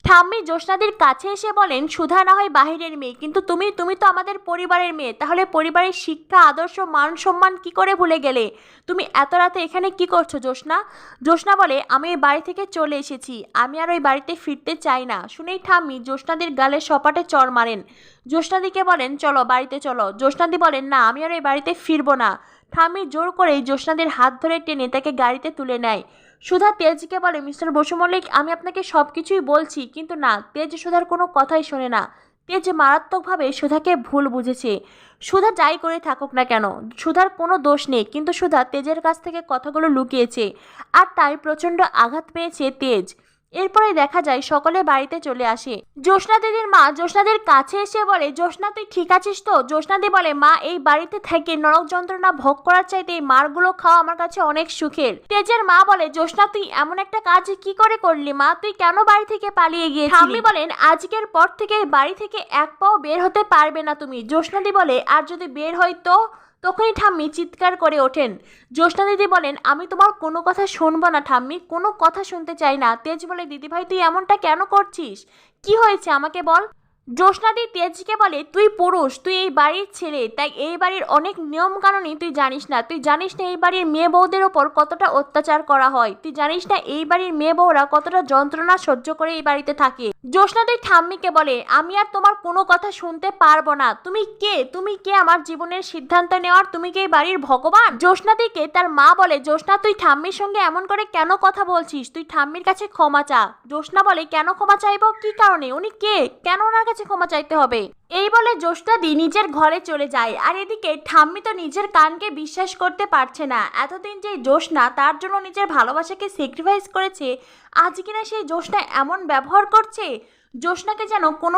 ঠাম্মি জ্যোৎস্নাদির কাছে এসে বলেন, সুধা না হয় বাহিরের মেয়ে, কিন্তু তুমি তুমি তো আমাদের পরিবারের মেয়ে, তাহলে পরিবারের শিক্ষা আদর্শ মান সম্মান কি করে ভুলে গেলে? তুমি এত রাতে এখানে কি করছো জ্যোৎস্না? জ্যোৎস্না বলে, আমি এই বাড়ি থেকে চলে এসেছি, আমি আর ওই বাড়িতে ফিরতে চাই না। শুনেই ঠাম্মি জ্যোৎস্নাদির গালে সপাটে চড় মারেন। জ্যোৎস্নাদিকে বলেন, চলো বাড়িতে চলো। জ্যোৎস্নাদি বলেন, না আমি আর ওই বাড়িতে ফিরবো না। ঠাম্মি জোর করেই জ্যোৎস্নাদির হাত ধরে টেনে তাকে গাড়িতে তুলে নেয়। সুধা তেজকে বলে, মিস্টার বসু মল্লিক, আমি আপনাকে সব কিছুই বলছি, কিন্তু না, তেজ সুধার কোনো কথাই শোনে না। তেজ মারাত্মকভাবে সুধাকে ভুল বুঝেছে। সুধা যাই করে থাকুক না কেন, সুধার কোনো দোষ নেই, কিন্তু সুধা তেজের কাছ থেকে কথাগুলো লুকিয়েছে, আর তাই প্রচণ্ড আঘাত পেয়েছে তেজ। এরপরে দেখা যায় সকলে বাড়িতে চলে আসে। জ্যোৎস্না দিদির মা জ্যোৎস্নাদের কাছে এসে বলে, জ্যোৎস্না তুই ঠিক আছিস তো? জ্যোৎস্নাদি বলে, মা এই বাড়িতে থেকে নরক যন্ত্রণা ভোগ করার চাইতে এই মারগুলো খাওয়া আমার কাছে অনেক সুখের। তেজের মা বলে, জ্যোৎস্না তুই এমন একটা কাজ কি করে করলি মা? তুই কেন বাড়ি থেকে পালিয়ে গিয়েছিলি? ঠাম্মি বলেন, আজকের পর থেকে এই বাড়ি থেকে এক পাও বের হতে পারবে না তুমি। জ্যোৎস্নাদি বলে, আর যদি বের হয় তো? তখনই ঠাম্মি চিৎকার করে ওঠেন। জ্যোৎস্না দিদি বলেন, আমি তোমার কোনো কথা শুনবো না ঠাম্মি, কোনো কথা শুনতে চাই না। তেজ বলে, দিদিভাই তুই এমনটা কেন করছিস? কি হয়েছে আমাকে বল। জ্যোৎস্নাদি তেজকে বলে, তুই পুরুষ, তুই এই বাড়ির ছেলে, তাই এই বাড়ির অনেক নিয়ম কানুনই তুই জানিস না। তুই জানিস না এই বাড়ির মেয়ে বউদের ওপর কতটা অত্যাচার করা হয়। তুই জানিস না এই বাড়ির মেয়ে বউরা কতটা যন্ত্রণা সহ্য করে এই বাড়িতে থাকে। জ্যোৎস্নাদি ঠাম্মিকে বলে, আমি আর তোমার কোনো কথা শুনতে পারবো না। তুমি কে? তুমি কে আমার জীবনের সিদ্ধান্ত নেওয়ার? তুমি কি এই বাড়ির ভগবান? জ্যোৎস্নাদিকে তার মা বলে, জ্যোৎস্না তুই ঠাম্মির সঙ্গে এমন করে কেন কথা বলছিস? তুই ঠাম্মির কাছে ক্ষমা চা। জ্যোৎস্না বলে, কেন ক্ষমা চাইবো? কি কারণে? উনি কে? কেন ওনার কাছে ক্ষমা চাইতে হবে? এই বলে জ্যোৎস্নাদি নিজের ঘরে চলে যায়। আর এদিকে ঠাম্মি তো নিজের কানকে বিশ্বাস করতে পারছে না। এতদিন যে জ্যোৎস্না তার জন্য নিজের ভালোবাসাকে স্যাক্রিফাইস করেছে, আজ কিনা সেই জ্যোৎস্না এমন ব্যবহার করছে। জ্যোৎস্নাকে যেন কোনো